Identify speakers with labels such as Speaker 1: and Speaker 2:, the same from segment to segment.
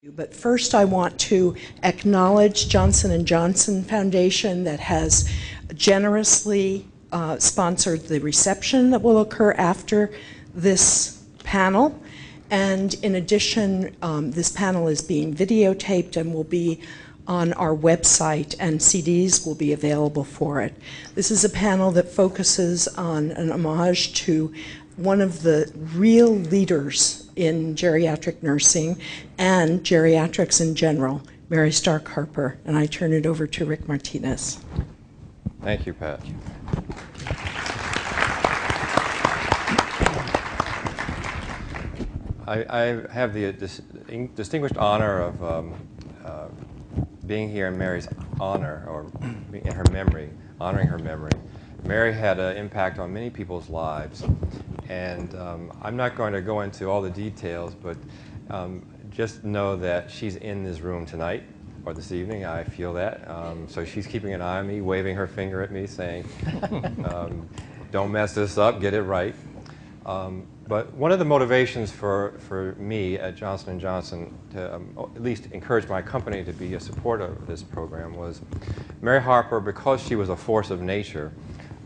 Speaker 1: But first I want to acknowledge Johnson & Johnson Foundation that has generously sponsored the reception that will occur after this panel. And in addition, this panel is being videotaped and will be on our website, and CDs will be available for it. This is a panel that focuses on an homage to one of the real leaders in geriatric nursing and geriatrics in general, Mary Stark Harper, and I turn it over to Rick Martinez.
Speaker 2: Thank you, Pat. I have the distinguished honor of being here in Mary's honor, or in her memory, honoring her memory. Mary had an impact on many people's lives, and I'm not going to go into all the details, but just know that she's in this room tonight, or this evening. I feel that. So she's keeping an eye on me, waving her finger at me, saying, don't mess this up, get it right. But one of the motivations for me at Johnson & Johnson to at least encourage my company to be a supporter of this program was Mary Harper, because she was a force of nature.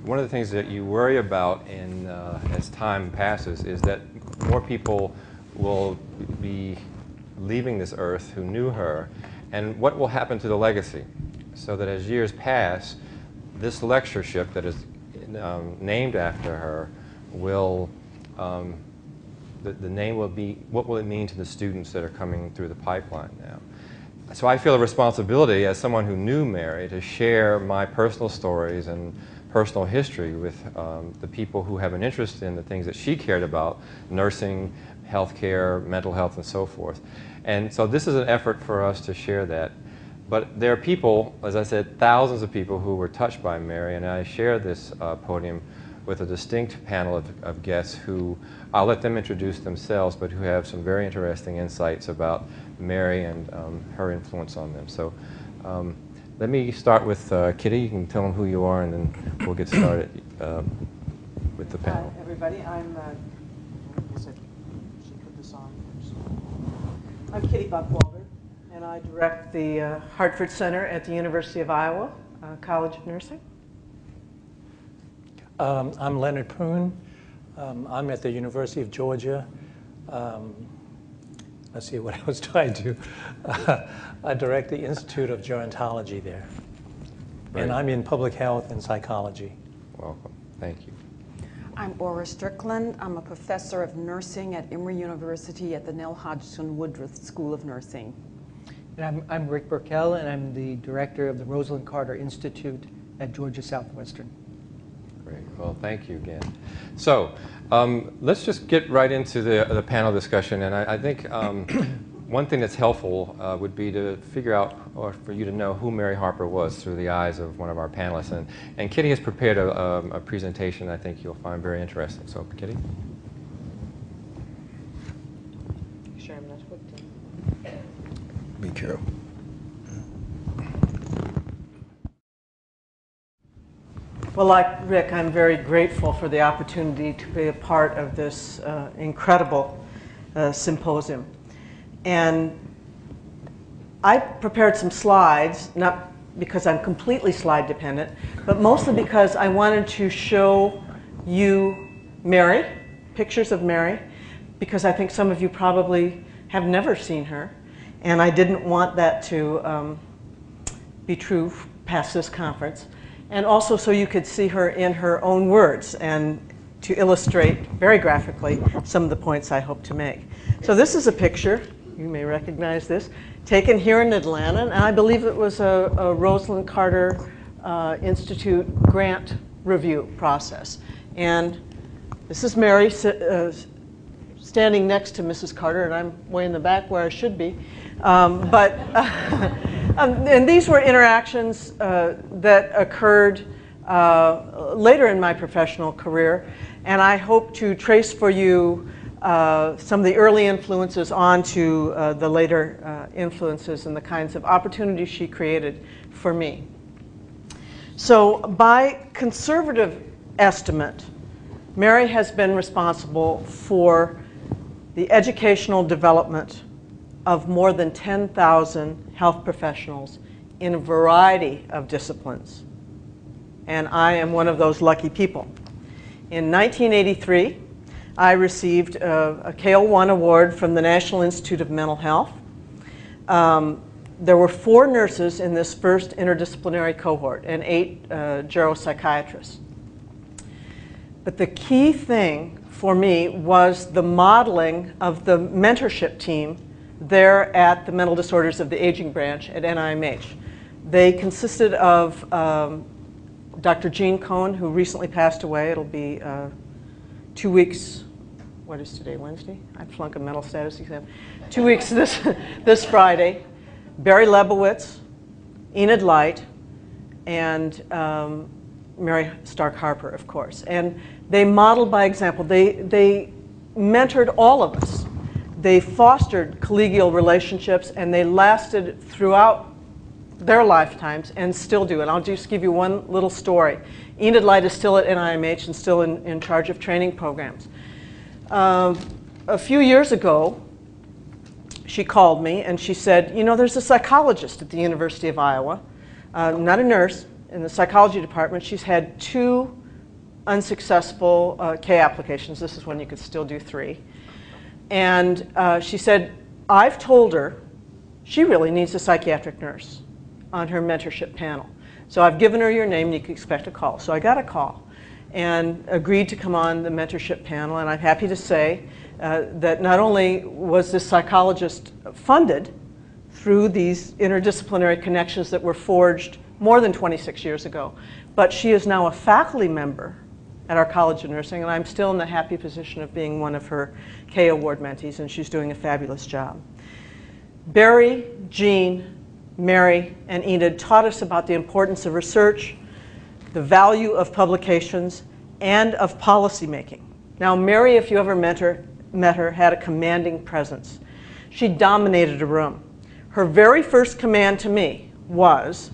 Speaker 2: One of the things that you worry about as time passes is that more people will be leaving this earth who knew her, and what will happen to the legacy, so that as years pass, this lectureship that is named after her will, the name will be, what will it mean to the students that are coming through the pipeline now? So I feel a responsibility as someone who knew Mary to share my personal stories and personal history with the people who have an interest in the things that she cared about, nursing, healthcare, mental health, and so forth. And so this is an effort for us to share that. But there are people, as I said, thousands of people who were touched by Mary, and I share this podium with a distinct panel of guests who, I'll let them introduce themselves, but who have some very interesting insights about Mary and her influence on them. So let me start with Kitty. You can tell them who you are, and then we'll get started with the panel.
Speaker 3: Hi, everybody. I'm I'm Kitty Buckwalter, and I direct the Hartford Center at the University of Iowa College of Nursing.
Speaker 4: I'm Leonard Poon. I'm at the University of Georgia. Let's see, what else do I do? I direct the Institute of Gerontology there. Right. And I'm in public health and psychology.
Speaker 2: Welcome. Thank you.
Speaker 5: I'm Aura Strickland. I'm a professor of nursing at Emory University at the Nell Hodgson Woodruff School of Nursing.
Speaker 6: And I'm Rick Burkell, and I'm the director of the Rosalind Carter Institute at Georgia Southwestern.
Speaker 2: Great. Well, thank you again. So let's just get right into the panel discussion. And I think one thing that's helpful would be to figure out, or for you to know, who Mary Harper was through the eyes of one of our panelists. And Kitty has prepared a presentation I think you'll find very interesting. So, Kitty?
Speaker 3: Sure, I'm not hooked in.
Speaker 2: Be careful.
Speaker 3: Well, like Rick, I'm very grateful for the opportunity to be a part of this incredible symposium. And I prepared some slides, not because I'm completely slide dependent, but mostly because I wanted to show you Mary, pictures of Mary, because I think some of you probably have never seen her. And I didn't want that to be true past this conference. And also so you could see her in her own words and to illustrate very graphically some of the points I hope to make. So this is a picture, you may recognize this, taken here in Atlanta, and I believe it was a Rosalind Carter Institute grant review process. And this is Mary standing next to Mrs. Carter, and I'm way in the back where I should be. And these were interactions that occurred later in my professional career, and I hope to trace for you some of the early influences onto the later influences and the kinds of opportunities she created for me. So by conservative estimate, Mary has been responsible for the educational development of more than 10,000 health professionals in a variety of disciplines. And I am one of those lucky people. In 1983, I received a KO1 award from the National Institute of Mental Health. There were 4 nurses in this first interdisciplinary cohort and 8 geropsychiatrists. But the key thing for me was the modeling of the mentorship team there at the Mental Disorders of the Aging branch at NIMH. They consisted of Dr. Jean Cohn, who recently passed away. It'll be 2 weeks. What is today, Wednesday? I flunked a mental status exam. 2 weeks this Friday. Barry Lebowitz, Enid Light, and Mary Stark Harper, of course. And they modeled by example. They mentored all of us. They fostered collegial relationships, and they lasted throughout their lifetimes and still do. And I'll just give you one little story. Enid Light is still at NIMH and still in charge of training programs. A few years ago, she called me and she said, you know, there's a psychologist at the University of Iowa, not a nurse, in the psychology department. She's had 2 unsuccessful K applications. This is when you could still do 3. And she said, I've told her she really needs a psychiatric nurse on her mentorship panel. So I've given her your name and you can expect a call. So I got a call and agreed to come on the mentorship panel. And I'm happy to say that not only was this psychologist funded through these interdisciplinary connections that were forged more than 26 years ago, but she is now a faculty member at our College of Nursing, and I'm still in the happy position of being one of her K Award mentees, and she's doing a fabulous job. Barry, Jean, Mary, and Enid taught us about the importance of research, the value of publications, and of policy making. Now, Mary, if you ever met her, had a commanding presence. She dominated a room. Her very first command to me was,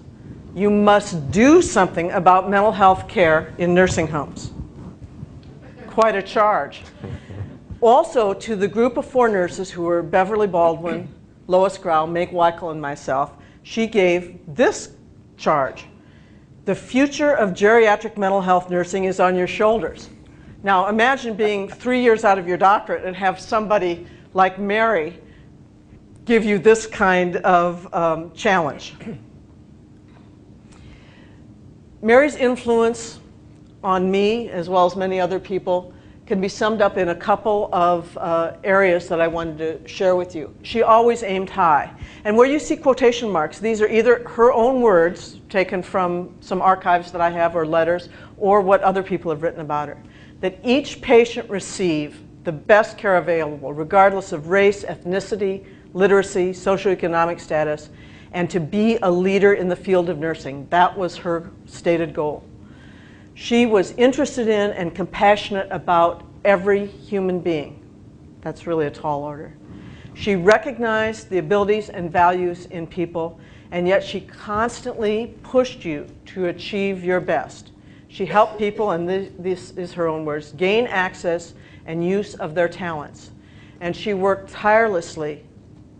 Speaker 3: you must do something about mental health care in nursing homes. Quite a charge. Also, to the group of 4 nurses who were Beverly Baldwin, Lois Grau, Meg Weichel, and myself, she gave this charge. The future of geriatric mental health nursing is on your shoulders. Now, imagine being 3 years out of your doctorate and have somebody like Mary give you this kind of challenge. Mary's influence on me, as well as many other people, can be summed up in a couple of areas that I wanted to share with you. She always aimed high. And where you see quotation marks, these are either her own words taken from some archives that I have or letters, or what other people have written about her. That each patient receive the best care available, regardless of race, ethnicity, literacy, socioeconomic status, and to be a leader in the field of nursing. That was her stated goal. She was interested in and compassionate about every human being. That's really a tall order. She recognized the abilities and values in people, and yet she constantly pushed you to achieve your best. She helped people, and this is her own words, gain access and use of their talents. And she worked tirelessly,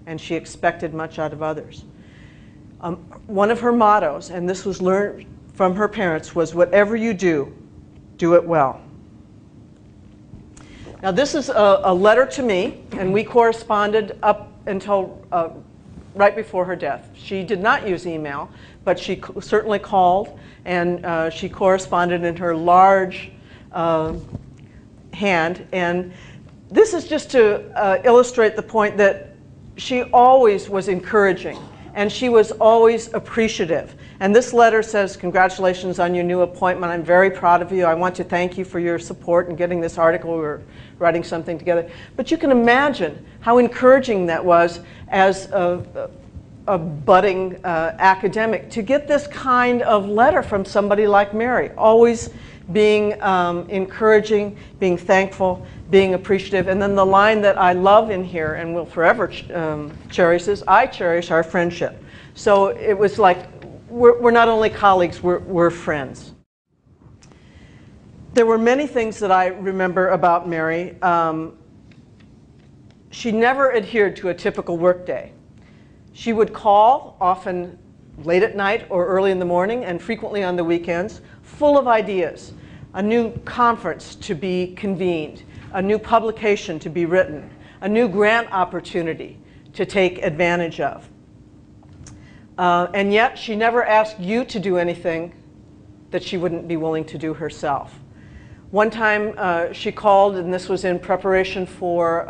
Speaker 3: and she expected much out of others. One of her mottos, and this was learned from her parents, was whatever you do, do it well. Now this is a letter to me, and we corresponded up until right before her death. She did not use email, but she certainly called, and she corresponded in her large hand. And this is just to illustrate the point that she always was encouraging, and she was always appreciative. And this letter says, congratulations on your new appointment. I'm very proud of you. I want to thank you for your support in getting this article. We were writing something together. But you can imagine how encouraging that was as a budding academic to get this kind of letter from somebody like Mary, always being encouraging, being thankful, being appreciative. And then the line that I love in here and will forever cherish is, I cherish our friendship. So it was like, we're not only colleagues, we're friends. There were many things that I remember about Mary. she never adhered to a typical workday. She would call, often late at night or early in the morning, and frequently on the weekends, full of ideas. A new conference to be convened, a new publication to be written, a new grant opportunity to take advantage of. And yet, she never asked you to do anything that she wouldn't be willing to do herself. One time she called, and this was in preparation for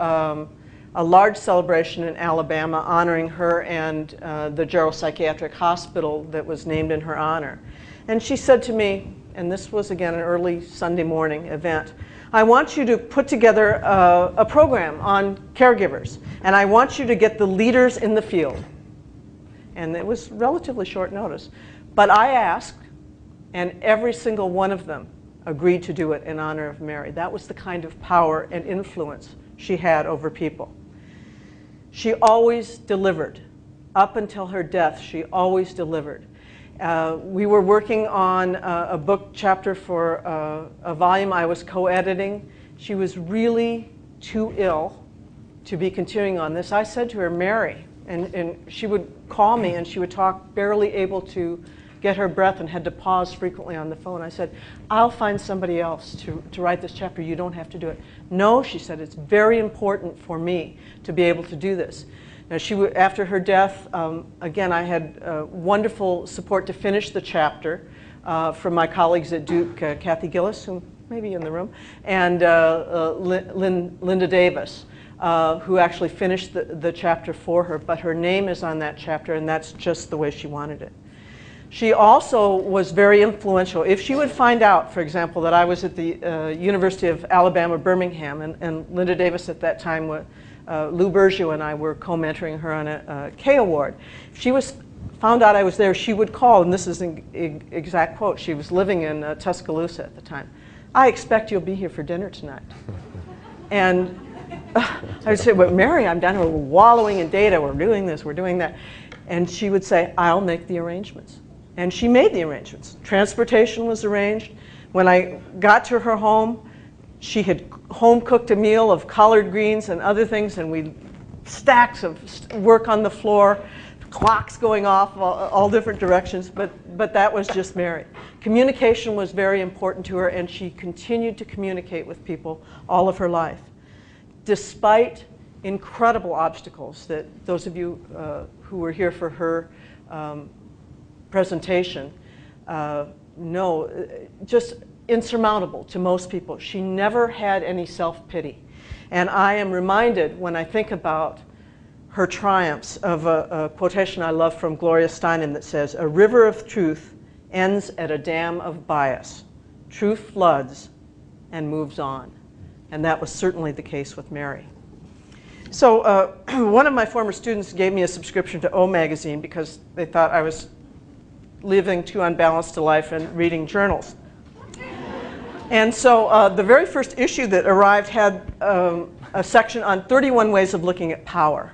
Speaker 3: a large celebration in Alabama honoring her and the Geropsychiatric Hospital that was named in her honor. And she said to me, and this was again an early Sunday morning event, I want you to put together a program on caregivers, and I want you to get the leaders in the field. And it was relatively short notice. But I asked, and every single one of them agreed to do it in honor of Mary. That was the kind of power and influence she had over people. She always delivered. Up until her death, she always delivered. We were working on a book chapter for a volume I was co-editing. She was really too ill to be continuing on this. I said to her, Mary, and she would call me and she would talk, barely able to get her breath and had to pause frequently on the phone. I said, I'll find somebody else to write this chapter. You don't have to do it. No, she said, it's very important for me to be able to do this. Now, after her death, again, I had wonderful support to finish the chapter from my colleagues at Duke, Kathy Gillis, who may be in the room, and Linda Davis, who actually finished the chapter for her, but her name is on that chapter, and that's just the way she wanted it. She also was very influential. If she would find out, for example, that I was at the University of Alabama, Birmingham, and Linda Davis at that time, Lou Bergio and I were co-mentoring her on a K Award. If she found out I was there, she would call, and this is an exact quote. She was living in Tuscaloosa at the time. I expect you'll be here for dinner tonight. And I would say, well, Mary, I'm down here, we're wallowing in data, we're doing this, we're doing that. And she would say, I'll make the arrangements. And she made the arrangements. Transportation was arranged. When I got to her home, she had home cooked a meal of collard greens and other things, and we stacks of work on the floor, clocks going off all different directions, but that was just Mary. Communication was very important to her, and she continued to communicate with people all of her life. Despite incredible obstacles that those of you who were here for her presentation know, just insurmountable to most people. She never had any self-pity. And I am reminded when I think about her triumphs of a quotation I love from Gloria Steinem that says, "A river of truth ends at a dam of bias. Truth floods and moves on." And that was certainly the case with Mary. So one of my former students gave me a subscription to O Magazine because they thought I was living too unbalanced a life and reading journals. And so the very first issue that arrived had a section on 31 ways of looking at power.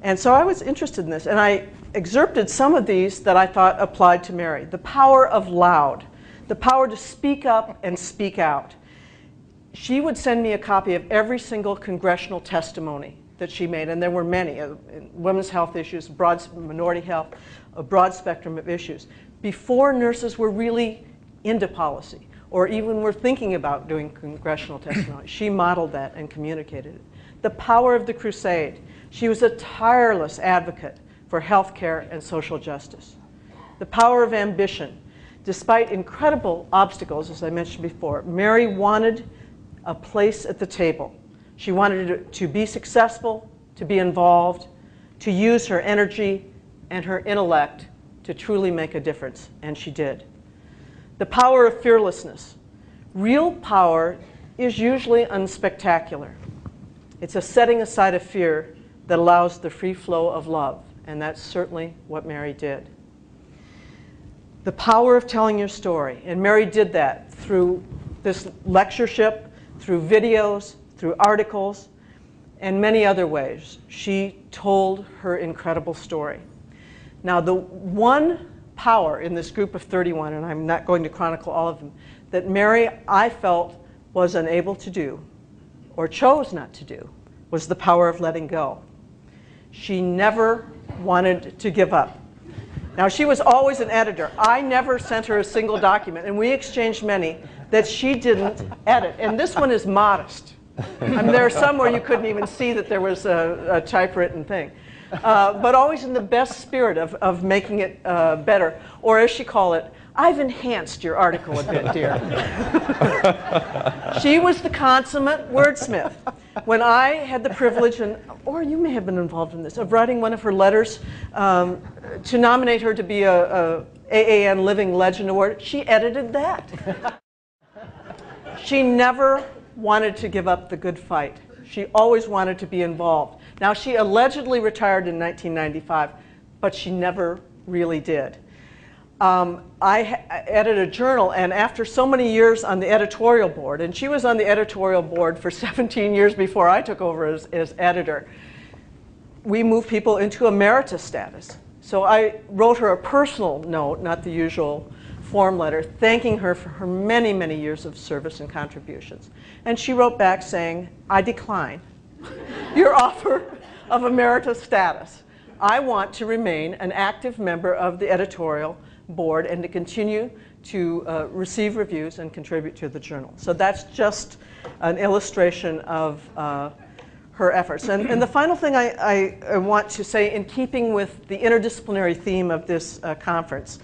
Speaker 3: And so I was interested in this, and I excerpted some of these that I thought applied to Mary. The power of loud, the power to speak up and speak out. She would send me a copy of every single congressional testimony that she made, and there were many, women's health issues, minority health, a broad spectrum of issues, before nurses were really into policy, or even were thinking about doing congressional testimony. She modeled that and communicated it. The power of the crusade. She was a tireless advocate for health care and social justice. The power of ambition. Despite incredible obstacles, as I mentioned before, Mary wanted a place at the table. She wanted to be successful, to be involved, to use her energy and her intellect to truly make a difference, and she did. The power of fearlessness. Real power is usually unspectacular. It's a setting aside of fear that allows the free flow of love, and that's certainly what Mary did. The power of telling your story, and Mary did that through this lectureship, through videos, through articles, and many other ways. She told her incredible story. Now, the one power in this group of 31, and I'm not going to chronicle all of them, that Mary, I felt, was unable to do, or chose not to do, was the power of letting go. She never wanted to give up. Now, she was always an editor. I never sent her a single document, and we exchanged many that she didn't edit. And this one is modest. I mean, there are some where you couldn't even see that there was a typewritten thing. But always in the best spirit of making it better. Or as she called it, I've enhanced your article a bit, dear. She was the consummate wordsmith. When I had the privilege, or you may have been involved in this, of writing one of her letters to nominate her to be a AAN Living Legend Award, she edited that. She never wanted to give up the good fight. She always wanted to be involved. Now, she allegedly retired in 1995, but she never really did. I edited a journal, and after so many years on the editorial board, and she was on the editorial board for 17 years before I took over as editor, we moved people into emeritus status. So I wrote her a personal note, not the usual form letter, thanking her for her many, many years of service and contributions. And she wrote back saying, I decline your offer of emeritus status. I want to remain an active member of the editorial board and to continue to receive reviews and contribute to the journal. So that's just an illustration of her efforts. And the final thing I want to say, in keeping with the interdisciplinary theme of this conference,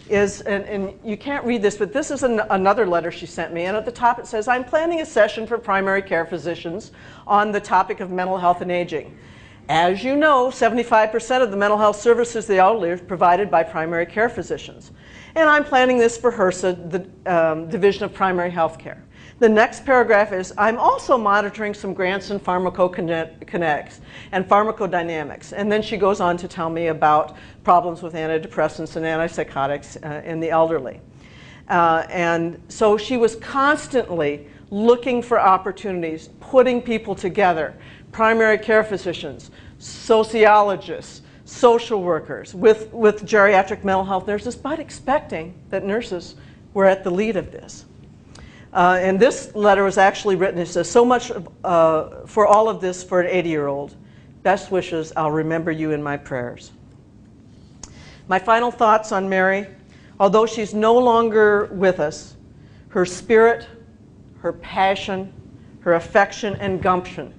Speaker 3: is, and you can't read this, but this is another letter she sent me, and at the top it says, I'm planning a session for primary care physicians on the topic of mental health and aging. As you know, 75% of the mental health services of the elderly are provided by primary care physicians. And I'm planning this for HRSA, the Division of Primary Health Care. The next paragraph is, I'm also monitoring some grants in pharmacokinetics and pharmacodynamics. And then she goes on to tell me about problems with antidepressants and antipsychotics in the elderly. And so she was constantly looking for opportunities, putting people together, primary care physicians, sociologists, social workers, with geriatric mental health nurses, but expecting that nurses were at the lead of this. And this letter was actually written, it says, so much for all of this for an 80-year-old. Best wishes, I'll remember you in my prayers. My final thoughts on Mary, although she's no longer with us, her spirit, her passion, her affection and gumption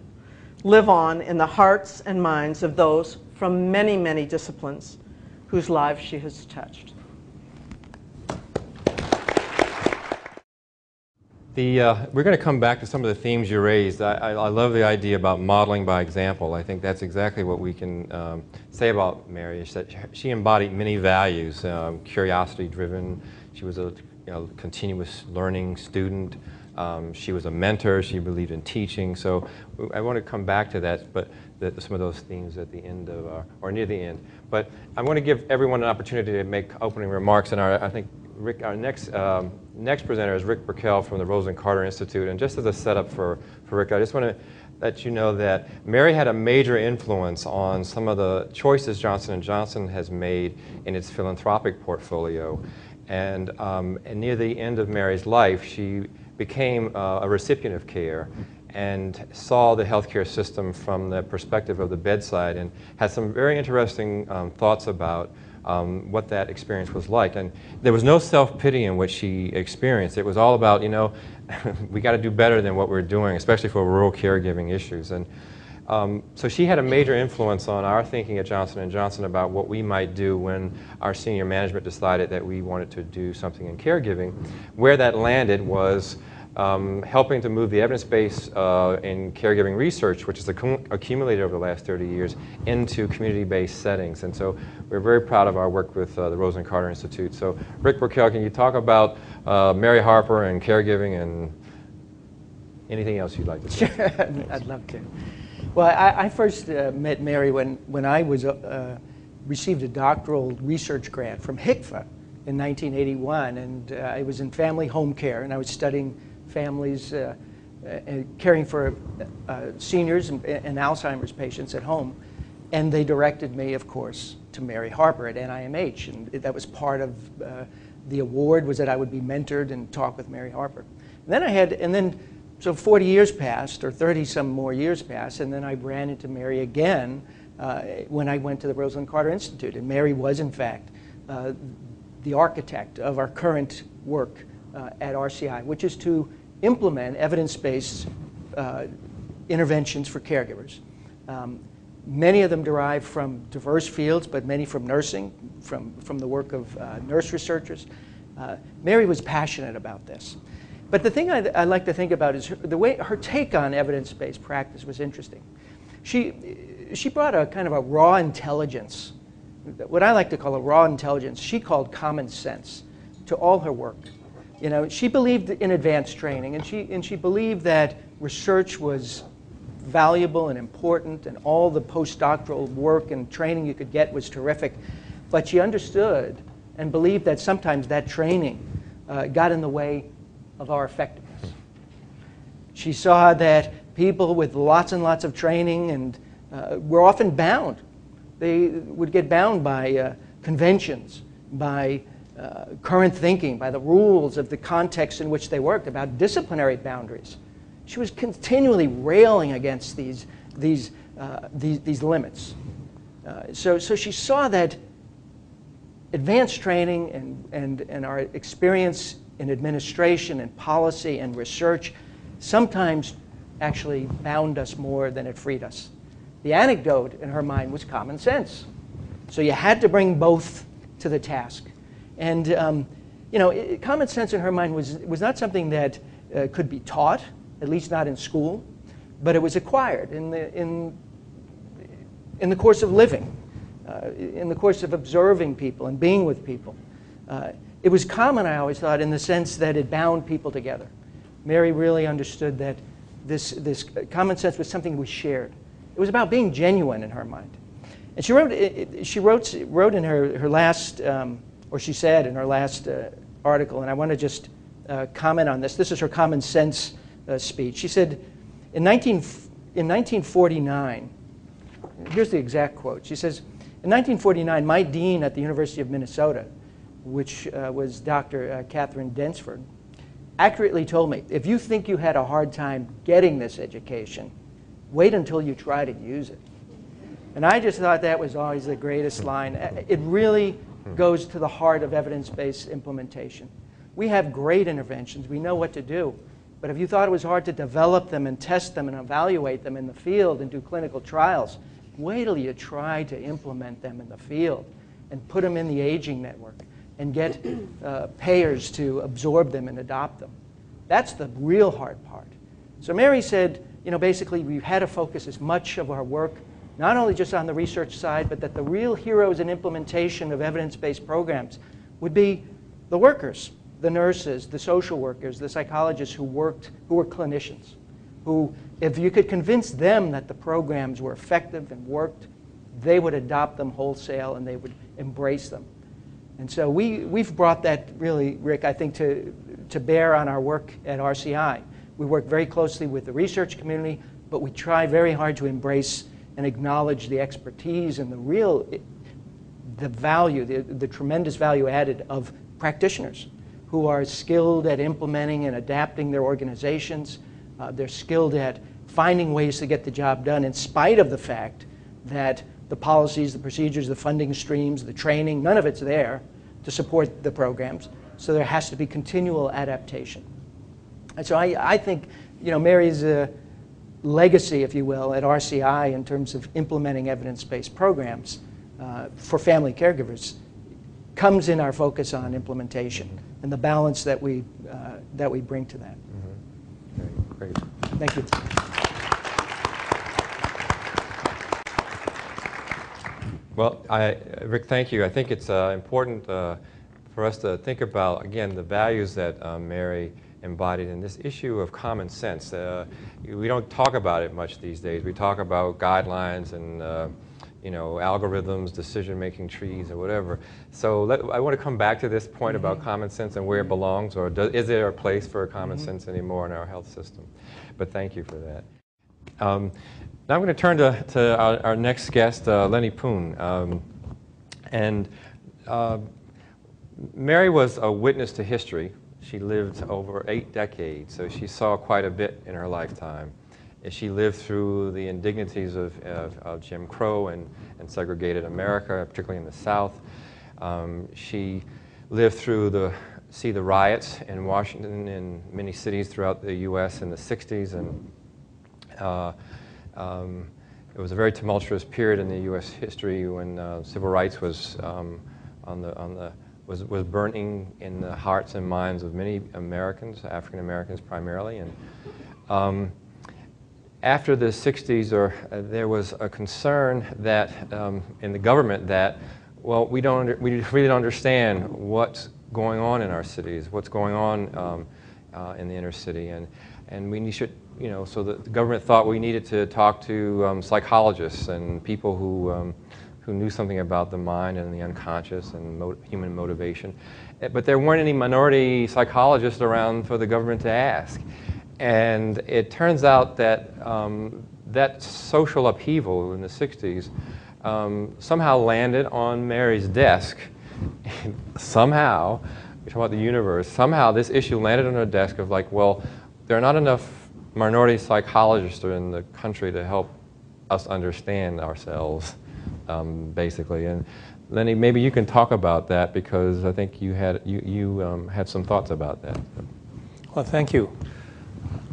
Speaker 3: live on in the hearts and minds of those from many, many disciplines whose lives she has touched.
Speaker 2: We're going to come back to some of the themes you raised. I love the idea about modeling by example. I think that's exactly what we can say about Mary, is that she embodied many values, curiosity-driven. She was a continuous learning student. She was a mentor. She believed in teaching. So I want to come back to that, but some of those themes at the end of, or near the end. But I want to give everyone an opportunity to make opening remarks. And I think Rick, our next presenter is Rick Burkell from the Rosalind Carter Institute. And just as a setup for Rick, I just want to let you know that Mary had a major influence on some of the choices Johnson & Johnson has made in its philanthropic portfolio. And near the end of Mary's life, she became a recipient of care and saw the healthcare system from the perspective of the bedside and had some very interesting thoughts about what that experience was like. And there was no self-pity in what she experienced. It was all about, we got to do better than what we're doing, especially for rural caregiving issues. And so she had a major influence on our thinking at Johnson & Johnson about what we might do when our senior management decided that we wanted to do something in caregiving. Where that landed was helping to move the evidence base in caregiving research, which has accumulated over the last 30 years, into community-based settings. And so we're very proud of our work with the Rosalind Carter Institute. So Rick Burkell, can you talk about Mary Harper and caregiving and anything else you'd like to say?
Speaker 6: Sure, I'd love to. Well, I first met Mary when I was received a doctoral research grant from HCFA in 1981, and I was in family home care, and I was studying families and caring for seniors and Alzheimer's patients at home. And they directed me, of course, to Mary Harper at NIMH, and that was part of the award, was that I would be mentored and talk with Mary Harper. And then So 40 years passed, or 30 some more years passed, and then I ran into Mary again when I went to the Rosalind Carter Institute. And Mary was, in fact, the architect of our current work at RCI, which is to implement evidence-based interventions for caregivers. Many of them derive from diverse fields, but many from nursing, from the work of nurse researchers. Mary was passionate about this. But the thing I like to think about is the way her take on evidence-based practice was interesting. She brought a kind of a raw intelligence, what I like to call a raw intelligence, she called common sense, to all her work. You know, she believed in advanced training, and she believed that research was valuable and important, and all the postdoctoral work and training you could get was terrific. But she understood and believed that sometimes that training got in the way of our effectiveness. She saw that people with lots and lots of training and were often bound. They would get bound by conventions, by current thinking, by the rules of the context in which they worked, about disciplinary boundaries. She was continually railing against these limits. So she saw that advanced training and our experience in administration and policy and research sometimes actually bound us more than it freed us. The anecdote in her mind was common sense. So you had to bring both to the task. And you know, common sense in her mind was not something that could be taught, at least not in school, but it was acquired in the course of living, in the course of observing people and being with people. It was common, I always thought, in the sense that it bound people together. Mary really understood that this common sense was something we shared. It was about being genuine in her mind. And she wrote in her last, or she said in her last article, and I want to just comment on this. This is her common sense speech. She said, in 1949, here's the exact quote. She says, in 1949, my dean at the University of Minnesota, which was Dr. Catherine Densford, accurately told me, if you think you had a hard time getting this education, wait until you try to use it. And I just thought that was always the greatest line. It really goes to the heart of evidence-based implementation. We have great interventions. We know what to do. But if you thought it was hard to develop them and test them and evaluate them in the field and do clinical trials, wait till you try to implement them in the field and put them in the aging network and get payers to absorb them and adopt them. That's the real hard part. So Mary said, you know, basically we've had to focus as much of our work not only just on the research side, but that the real heroes in implementation of evidence-based programs would be the workers, the nurses, the social workers, the psychologists who were clinicians, who, if you could convince them that the programs were effective and worked, they would adopt them wholesale and they would embrace them. And so we've brought that really, Rick, I think, to bear on our work at RCI. We work very closely with the research community, but we try very hard to embrace and acknowledge the expertise and the value, the tremendous value added of practitioners who are skilled at implementing and adapting their organizations. They're skilled at finding ways to get the job done in spite of the fact that the policies, the procedures, the funding streams, the training, none of it's there to support the programs. So there has to be continual adaptation. And so I think, you know, Mary's legacy, if you will, at RCI in terms of implementing evidence-based programs for family caregivers comes in our focus on implementation and the balance that we bring to that.
Speaker 2: Mm-hmm. Great.
Speaker 6: Thank you.
Speaker 2: Well, Rick, thank you. I think it's important for us to think about, again, the values that Mary embodied in this issue of common sense. We don't talk about it much these days. We talk about guidelines and you know, algorithms, decision-making trees, or whatever. So I want to come back to this point about common sense and where it belongs, or is there a place for common sense anymore in our health system? But thank you for that. Now I'm going to turn to our next guest, Lenny Poon. Mary was a witness to history. She lived over 8 decades, so she saw quite a bit in her lifetime. And she lived through the indignities of Jim Crow and segregated America, particularly in the South. She lived through the riots in Washington and many cities throughout the U.S. in the 60s, and it was a very tumultuous period in the U.S. history when civil rights was was burning in the hearts and minds of many Americans, African Americans primarily. And after the 60s, there was a concern that in the government that, well, we really don't understand what's going on in our cities, what's going on in the inner city, and we should, you know, so the government thought we needed to talk to psychologists and people who knew something about the mind and the unconscious and human motivation. But there weren't any minority psychologists around for the government to ask. And it turns out that that social upheaval in the 60s somehow landed on Mary's desk. Somehow, we talk about the universe, somehow this issue landed on her desk of like, well, there are not enough minority psychologists in the country to help us understand ourselves, basically. And Lenny, maybe you can talk about that, because I think you had some thoughts about that.
Speaker 4: Well, thank you.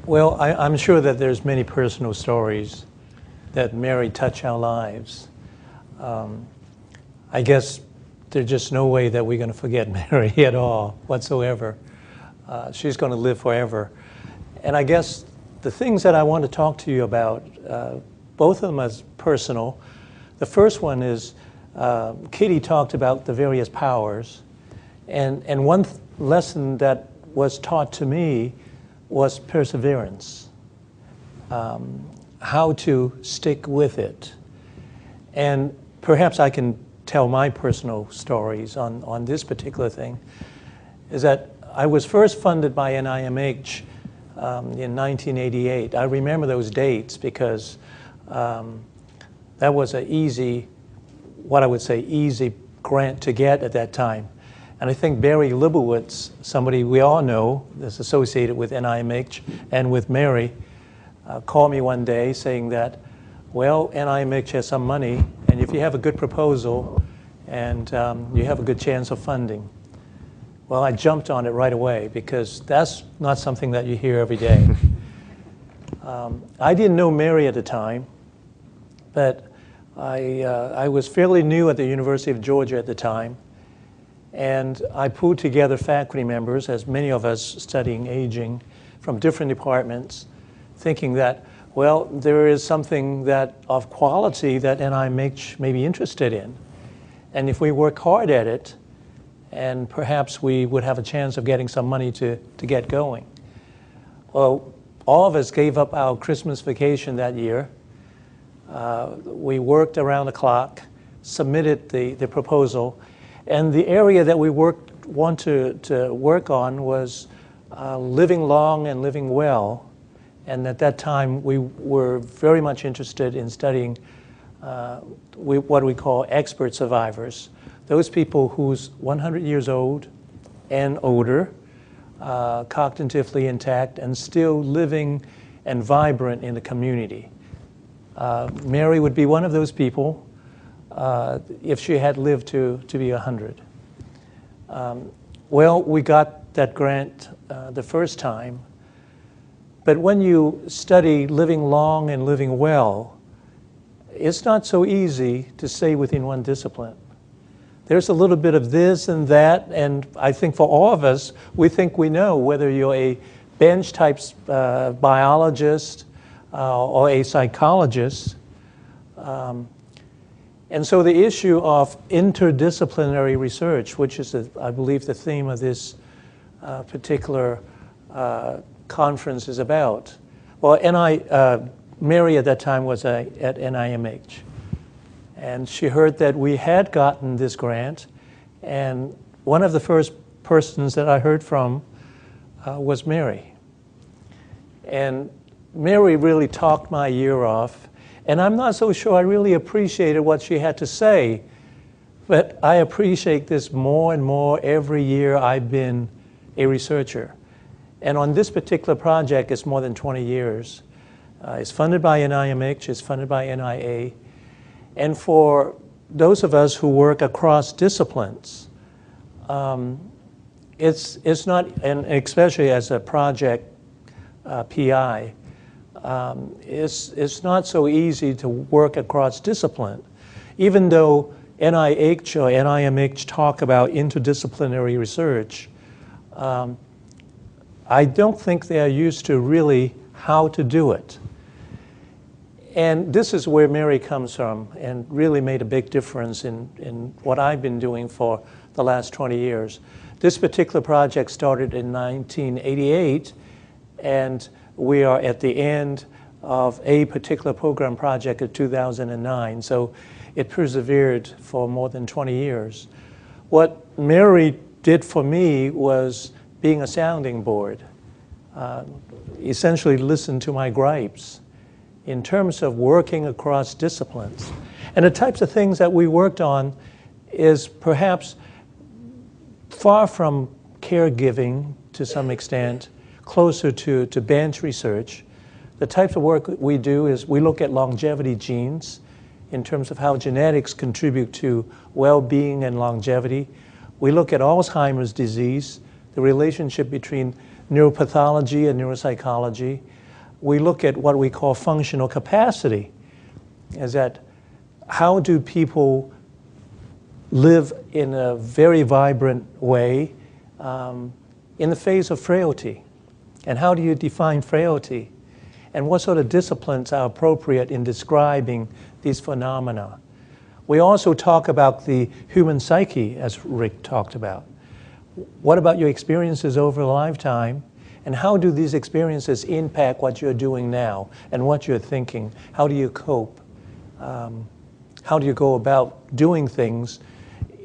Speaker 4: Well, I'm sure that there's many personal stories that Mary touch our lives. I guess there's just no way that we're going to forget Mary at all, whatsoever. She's going to live forever. And I guess the things that I want to talk to you about, both of them as personal. The first one is, Kitty talked about the various powers. And one lesson that was taught to me was perseverance, how to stick with it. And perhaps I can tell my personal stories on this particular thing, is that I was first funded by NIMH in 1988. I remember those dates because that was an easy, what I would say, easy grant to get at that time. And I think Barry Libowitz, somebody we all know that's associated with NIMH and with Mary, called me one day saying that, well, NIMH has some money, and if you have a good proposal and you have a good chance of funding. Well, I jumped on it right away because that's not something that you hear every day. I didn't know Mary at the time, but I was fairly new at the University of Georgia at the time. And I pulled together faculty members, as many of us studying aging, from different departments, thinking that, well, there is something that of quality that NIMH may be interested in. And if we work hard at it, and perhaps we would have a chance of getting some money to get going. Well, all of us gave up our Christmas vacation that year. We worked around the clock, submitted the proposal, and the area that we wanted to work on was living long and living well. And at that time, we were very much interested in studying what we call expert survivors. Those people who's 100 years old and older, cognitively intact, and still living and vibrant in the community. Mary would be one of those people if she had lived to be 100. Well, we got that grant the first time, but when you study living long and living well, it's not so easy to stay within one discipline. There's a little bit of this and that, and I think for all of us, we think we know whether you're a bench-type biologist or a psychologist. And so the issue of interdisciplinary research, which is, I believe, the theme of this particular conference is about. Well, Mary at that time was at NIMH. And she heard that we had gotten this grant. And one of the first persons that I heard from was Mary. And Mary really talked my ear off. And I'm not so sure I really appreciated what she had to say, but I appreciate this more and more every year I've been a researcher. And on this particular project, it's more than 20 years. It's funded by NIMH, it's funded by NIA. And for those of us who work across disciplines, it's not, and especially as a project PI, it's not so easy to work across discipline. Even though NIH or NIMH talk about interdisciplinary research, I don't think they are used to really how to do it. And this is where Mary comes from and really made a big difference in what I've been doing for the last 20 years. This particular project started in 1988, and we are at the end of a particular program project in 2009. So it persevered for more than 20 years. What Mary did for me was being a sounding board, essentially listen to my gripes in terms of working across disciplines. And the types of things that we worked on is perhaps far from caregiving to some extent, closer to bench research. The types of work we do is we look at longevity genes in terms of how genetics contribute to well-being and longevity. We look at Alzheimer's disease, the relationship between neuropathology and neuropsychology. We look at what we call functional capacity, is that how do people live in a very vibrant way in the phase of frailty? And how do you define frailty? And what sort of disciplines are appropriate in describing these phenomena? We also talk about the human psyche, as Rick talked about. What about your experiences over a lifetime? And how do these experiences impact what you're doing now and what you're thinking? How do you cope? How do you go about doing things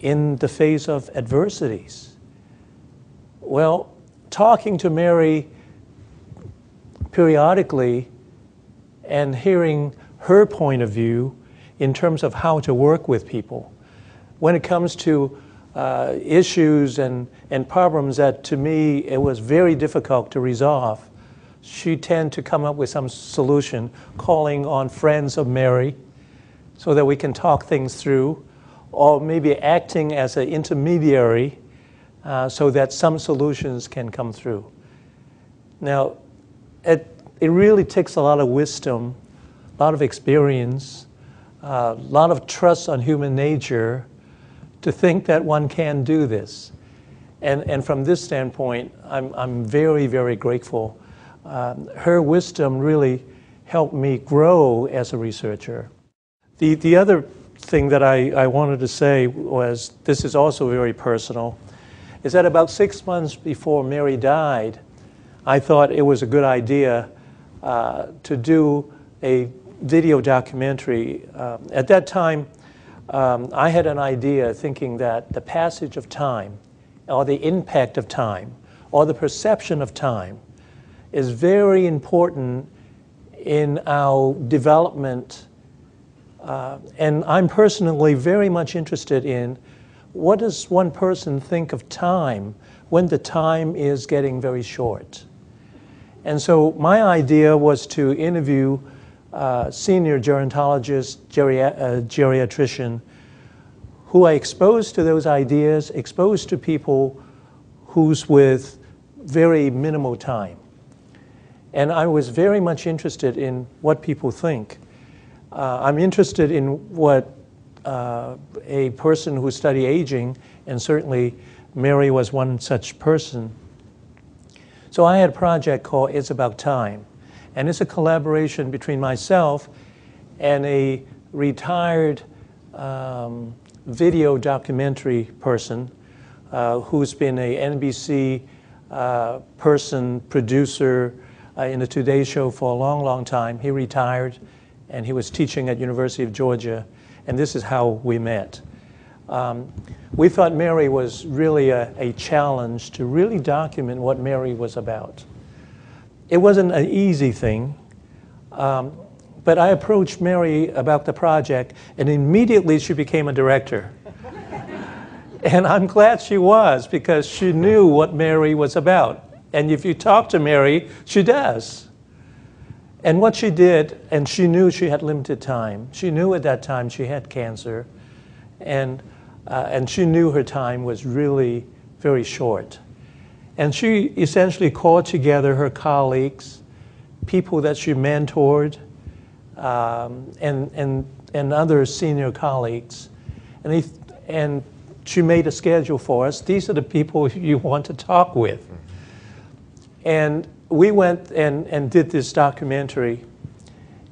Speaker 4: in the face of adversities? Well, talking to Mary periodically and hearing her point of view in terms of how to work with people. When it comes to issues and problems that to me it was very difficult to resolve, she tended to come up with some solution, calling on friends of Mary so that we can talk things through, or maybe acting as an intermediary so that some solutions can come through. Now, it really takes a lot of wisdom, a lot of experience, a lot of trust on human nature to think that one can do this. And from this standpoint, I'm very, very grateful. Her wisdom really helped me grow as a researcher. The other thing that I wanted to say was, this is also very personal, is that about 6 months before Mary died, I thought it was a good idea to do a video documentary. At that time, I had an idea thinking that the passage of time, or the impact of time, or the perception of time is very important in our development. And I'm personally very much interested in what does one person think of time when the time is getting very short. And so my idea was to interview senior gerontologist, geriatrician, who I exposed to those ideas, exposed to people who's with very minimal time. And I was very much interested in what people think. I'm interested in what a person who studied aging, and certainly Mary was one such person. So I had a project called It's About Time. And it's a collaboration between myself and a retired video documentary person who's been a NBC person, producer in the Today Show for a long, long time. He retired and he was teaching at University of Georgia, and this is how we met. We thought Mary was really a challenge to really document what Mary was about. It wasn't an easy thing, but I approached Mary about the project, and immediately she became a director. And I'm glad she was, because she knew what Mary was about. And if you talk to Mary, she does. And what she did, and she knew she had limited time. She knew at that time she had cancer, and she knew her time was really very short. And she essentially called together her colleagues, people that she mentored, and other senior colleagues. And she made a schedule for us. These are the people you want to talk with. And we went and did this documentary,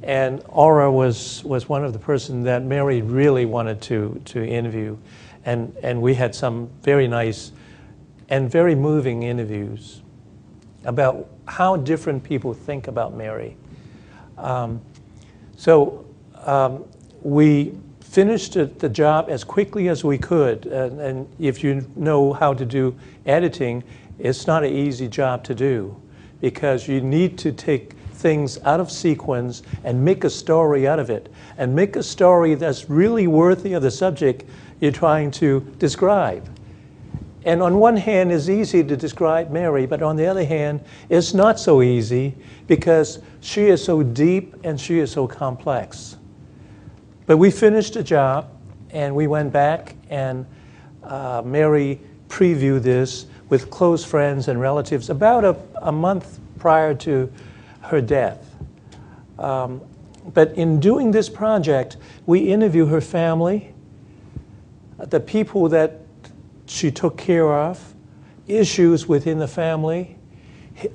Speaker 4: and Aura was one of the persons that Mary really wanted to interview. And we had some very nice and very moving interviews about how different people think about Mary. We finished the job as quickly as we could. And if you know how to do editing, it's not an easy job to do, because you need to take things out of sequence and make a story out of it, and make a story that's really worthy of the subject you're trying to describe. And on one hand, it's easy to describe Mary, but on the other hand, it's not so easy, because she is so deep and she is so complex. But we finished the job, and we went back, and Mary previewed this with close friends and relatives about a month prior to her death. But in doing this project, we interview her family, the people that she took care of, issues within the family,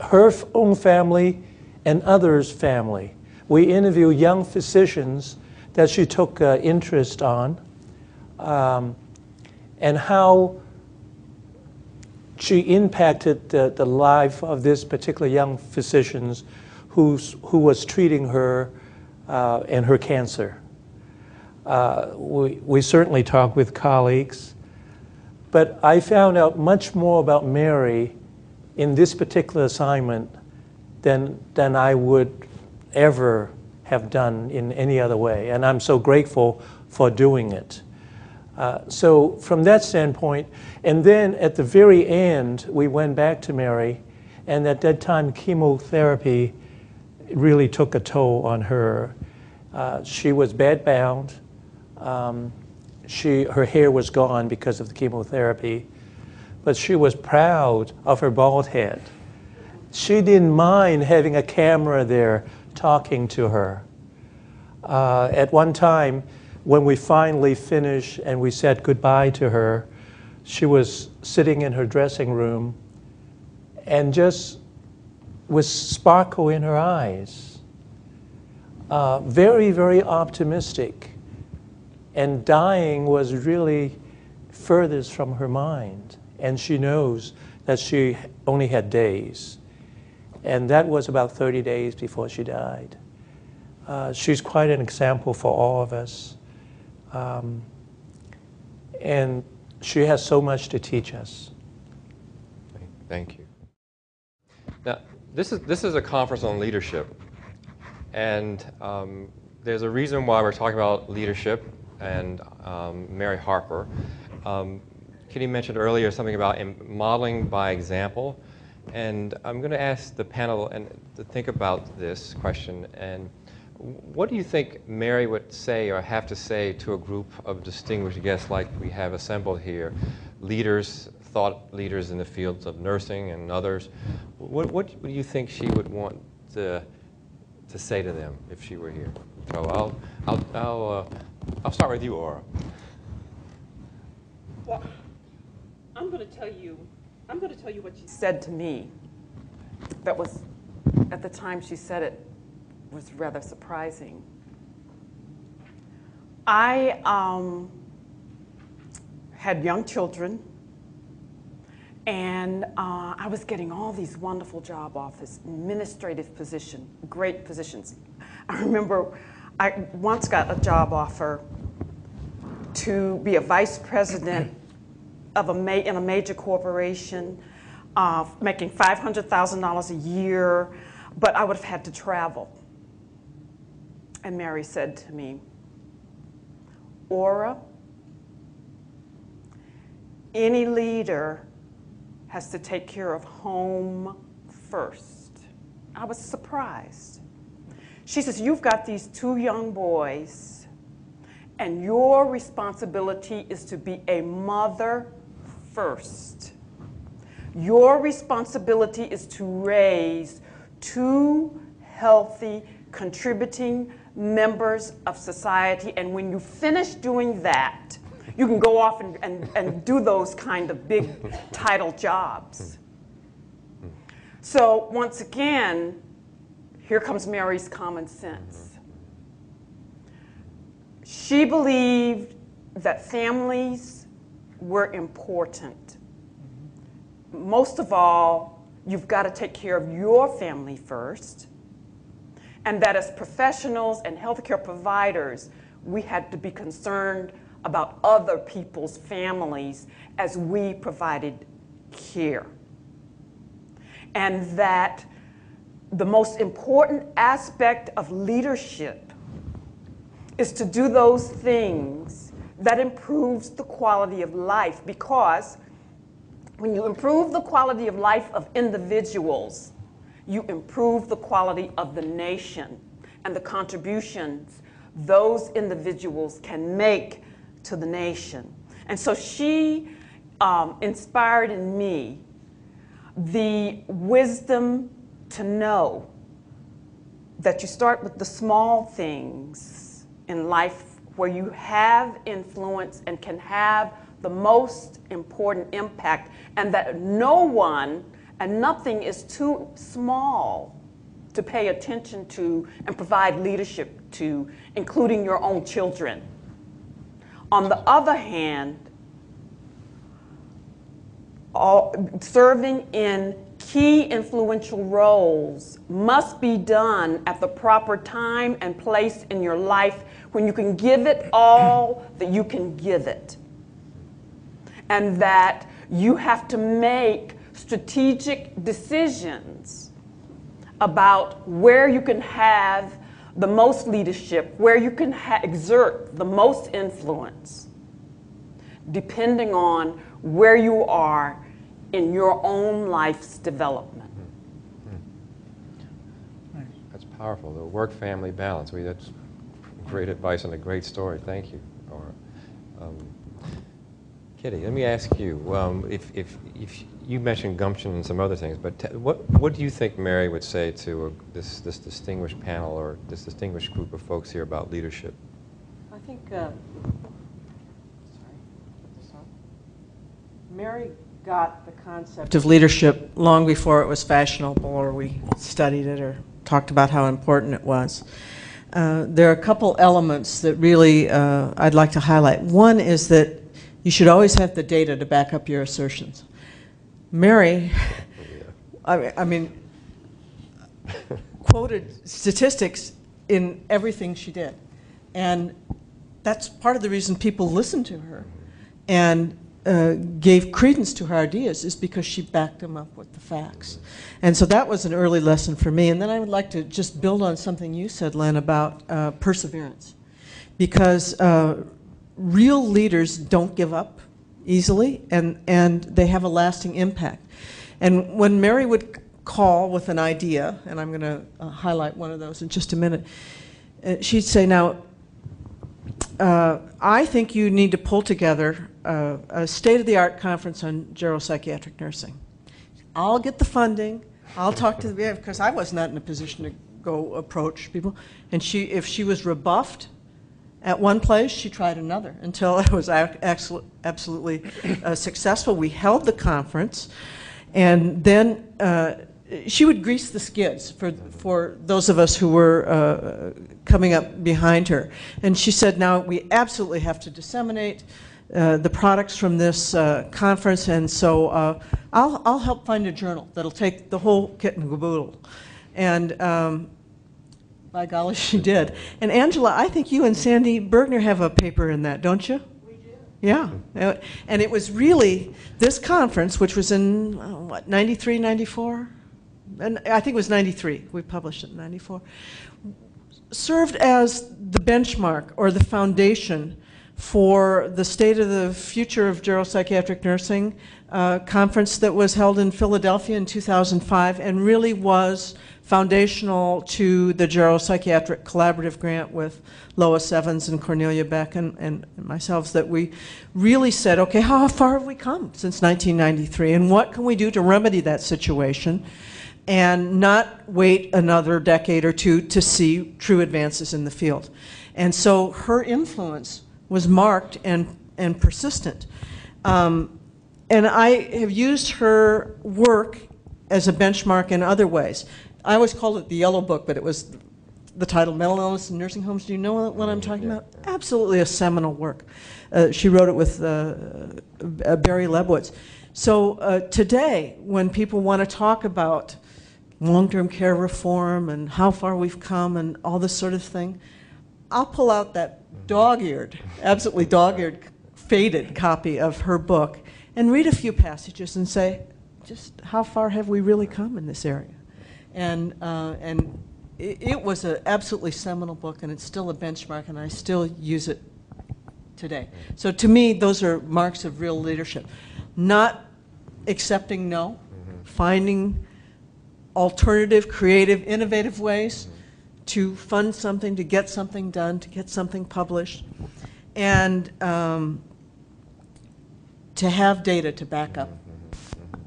Speaker 4: her own family, and others' family. We interview young physicians that she took interest on, and how she impacted the life of this particular young physician who was treating her and her cancer. We certainly talked with colleagues, but I found out much more about Mary in this particular assignment than I would ever have done in any other way, and I'm so grateful for doing it. So from that standpoint, and then at the very end, we went back to Mary, and at that time, chemotherapy really took a toll on her. She was bedbound. Her hair was gone because of the chemotherapy, but she was proud of her bald head. She didn't mind having a camera there talking to her. At one time, when we finally finished and we said goodbye to her, she was sitting in her dressing room and just with sparkle in her eyes. Very, very optimistic. And dying was really furthest from her mind. And she knows that she only had days. And that was about 30 days before she died. She's quite an example for all of us. And she has so much to teach us.
Speaker 2: Thank you. Now, this is a conference on leadership. And there's a reason why we're talking about leadership and Mary Harper. Kitty mentioned earlier something about modeling by example. And I'm going to ask the panel to think about this question. And what do you think Mary would say or have to say to a group of distinguished guests like we have assembled here, leaders, thought leaders in the fields of nursing and others? What do you think she would want to say to them if she were here? So I'll start with you, Aura.
Speaker 5: Well, I'm going to tell you what she said to me. That was, at the time she said it, was rather surprising. I had young children, and I was getting all these wonderful job offers, administrative position, great positions. I remember I once got a job offer to be a vice president of in a major corporation, making $500,000 a year, but I would have had to travel. And Mary said to me, Aura, any leader has to take care of home first. I was surprised. She says, you've got these 2 young boys, and your responsibility is to be a mother first. Your responsibility is to raise 2 healthy, contributing members of society, and when you finish doing that, you can go off and do those kind of big title jobs. So once again, here comes Mary's common sense. She believed that families were important. Most of all, you've got to take care of your family first, and that as professionals and healthcare providers, we had to be concerned about other people's families as we provided care. And that the most important aspect of leadership is to do those things that improves the quality of life, because when you improve the quality of life of individuals, you improve the quality of the nation and the contributions those individuals can make to the nation. And so she inspired in me the wisdom to know that you start with the small things in life where you have influence and can have the most important impact, and that no one and nothing is too small to pay attention to and provide leadership to, including your own children. On the other hand, serving in key influential roles must be done at the proper time and place in your life when you can give it all that you can give it. And that you have to make strategic decisions about where you can have the most leadership, where you can exert the most influence, depending on where you are in your own life's development.
Speaker 2: That's powerful, the work-family balance. That's great advice and a great story. Thank you, Laura. Kitty, let me ask you, if you mentioned gumption and some other things, but what do you think Mary would say to this distinguished panel or this distinguished group of folks here about leadership?
Speaker 3: I think, Mary got the concept of leadership long before it was fashionable or we studied it or talked about how important it was. There are a couple elements that really I'd like to highlight. One is that you should always have the data to back up your assertions. Mary, I mean, quoted statistics in everything she did. And that's part of the reason people listened to her and gave credence to her ideas, is because she backed them up with the facts. And so that was an early lesson for me. And then I would like to just build on something you said, Len, about perseverance. Because real leaders don't give up easily, and they have a lasting impact. And when Mary would call with an idea, and I'm going to highlight one of those in just a minute, she'd say, now, I think you need to pull together a state-of-the-art conference on geropsychiatric nursing. I'll get the funding. I'll talk to the, because I was not in a position to go approach people. And if she was rebuffed at one place, she tried another until it was absolutely successful. We held the conference, and then she would grease the skids for those of us who were coming up behind her. And she said, now we absolutely have to disseminate the products from this conference, and so I'll help find a journal that'll take the whole kit and caboodle. And by golly, she did. And Angela, I think you and Sandy Bergner have a paper in that, don't you? We do. Yeah. And it was really this conference, which was in, what, 93, 94? And I think it was 93. We published it in 94. Served as the benchmark or the foundation for the State of the Future of Geropsychiatric Nursing conference that was held in Philadelphia in 2005 and really was foundational to the Geropsychiatric Collaborative Grant with Lois Evans and Cornelia Beck and myself, that we really said, okay, how far have we come since 1993 and what can we do to remedy that situation and not wait another decade or two to see true advances in the field. And so her influence was marked and persistent. And I have used her work as a benchmark in other ways. I always called it the Yellow Book, but it was the title, Mental Illness in Nursing Homes. Do you know what I'm talking about? Absolutely a seminal work. She wrote it with Barry Lebowitz. So today, when people want to talk about long-term care reform and how far we've come and all this sort of thing, I'll pull out that dog-eared, absolutely dog-eared, faded copy of her book and read a few passages and say, just how far have we really come in this area? And it was an absolutely seminal book, and it's still a benchmark, and I still use it today. So to me, those are marks of real leadership. Not accepting no, finding alternative, creative, innovative ways to fund something, to get something done, to get something published, and to have data to back up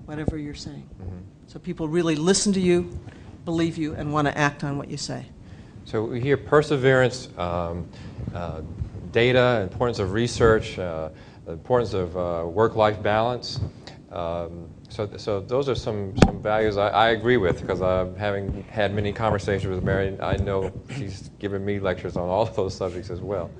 Speaker 3: whatever you're saying. So people really listen to you, believe you, and want to act on what you say.
Speaker 2: So we hear perseverance, data, importance of research, the importance of work-life balance. So those are some values I agree with, because having had many conversations with Mary, I know she's given me lectures on all of those subjects as well.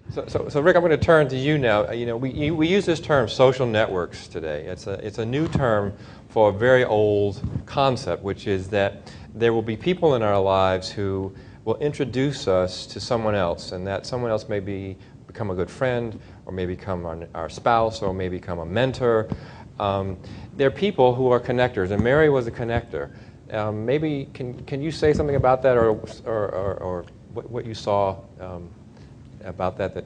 Speaker 2: So Rick, I'm going to turn to you now. You know, we use this term social networks today. It's a new term for a very old concept, which is that there will be people in our lives who will introduce us to someone else, and that someone else may become a good friend, or may become our spouse, or may become a mentor. They're people who are connectors, and Mary was a connector. Maybe can you say something about that, or what you saw about that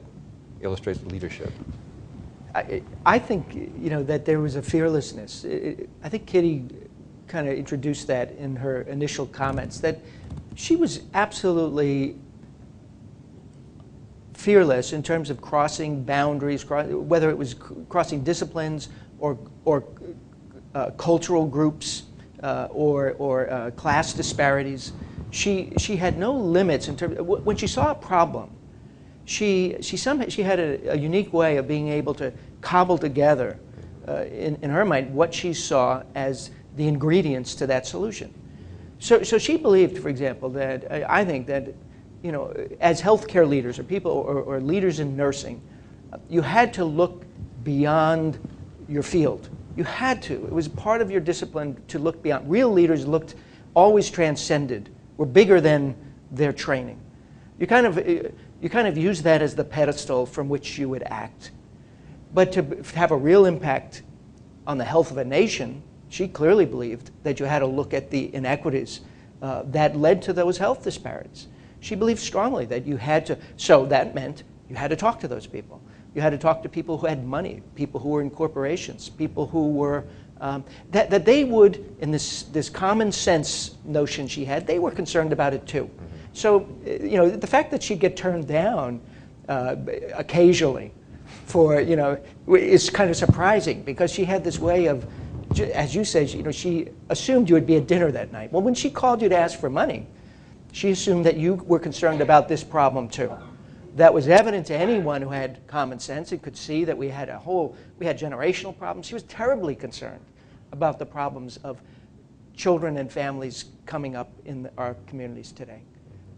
Speaker 2: illustrates leadership?
Speaker 6: I think, you know, that there was a fearlessness. I think Kitty kind of introduced that in her initial comments, that she was absolutely fearless in terms of crossing boundaries, whether it was crossing disciplines or cultural groups or class disparities. She had no limits in terms of, when she saw a problem, she had a unique way of being able to cobble together in her mind what she saw as the ingredients to that solution. So she believed, for example, that I think that, you know, as healthcare leaders or people or leaders in nursing, you had to look beyond your field. You had to. It was part of your discipline to look beyond. Real leaders always transcended, were bigger than their training. You kind of use that as the pedestal from which you would act. But to have a real impact on the health of a nation, she clearly believed that you had to look at the inequities that led to those health disparities. She believed strongly that you had to, so that meant you had to talk to those people. You had to talk to people who had money, people who were in corporations, people who were, that they would, in this common sense notion she had, they were concerned about it too. So, you know, the fact that she'd get turned down occasionally for, you know, is kind of surprising, because she had this way of, as you said, you know, she assumed you would be at dinner that night. Well, when she called you to ask for money, she assumed that you were concerned about this problem too. That was evident to anyone who had common sense and could see that we had generational problems. She was terribly concerned about the problems of children and families coming up in our communities today.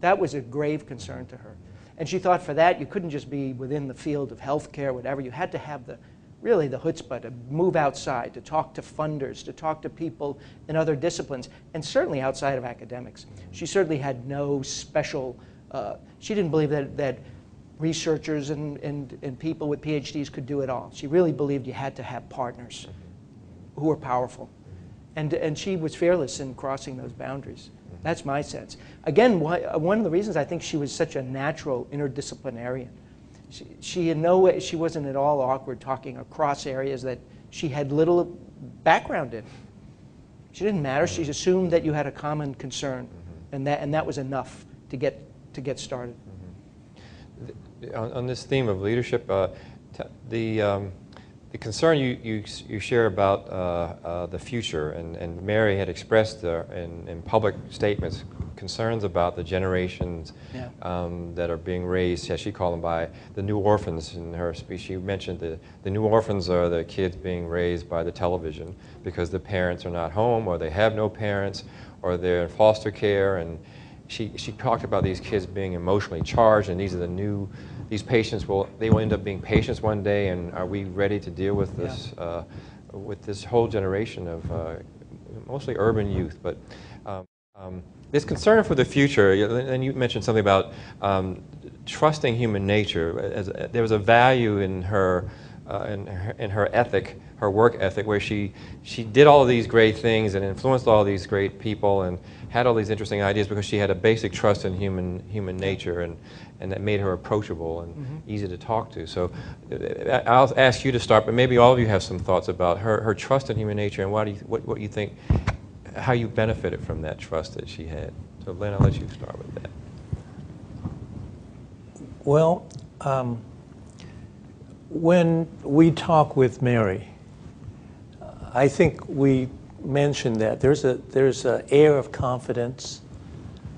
Speaker 6: That was a grave concern to her. And she thought for that, you couldn't just be within the field of healthcare, whatever. You had to have really the chutzpah to move outside, to talk to funders, to talk to people in other disciplines, and certainly outside of academics. She certainly had no special, she didn't believe that researchers and people with PhDs could do it all. She really believed you had to have partners who were powerful. And she was fearless in crossing those boundaries. That's my sense. Again, one of the reasons I think she was such a natural interdisciplinarian. she in no way, she wasn't at all awkward talking across areas that she had little background in. She didn't matter. She assumed that you had a common concern, and that was enough to get started.
Speaker 2: On this theme of leadership, the concern you share about the future, and Mary had expressed in public statements concerns about the generations that are being raised, as she called them, by the new orphans. In her speech, she mentioned the new orphans are the kids being raised by the television because the parents are not home, or they have no parents, or they're in foster care. And she talked about these kids being emotionally charged, and these patients will end up being patients one day. And are we ready to deal with this with this whole generation of mostly urban youth? But this concern for the future, and you mentioned something about trusting human nature. There was a value in her ethic, her work ethic, where she did all of these great things and influenced all these great people and had all these interesting ideas because she had a basic trust in human nature, and that made her approachable and easy to talk to. So I'll ask you to start, but maybe all of you have some thoughts about her trust in human nature and what you think, how you benefited from that trust that she had. So Lynn, I'll let you start with that.
Speaker 4: Well, when we talk with Mary, I think we mentioned that there's an air of confidence,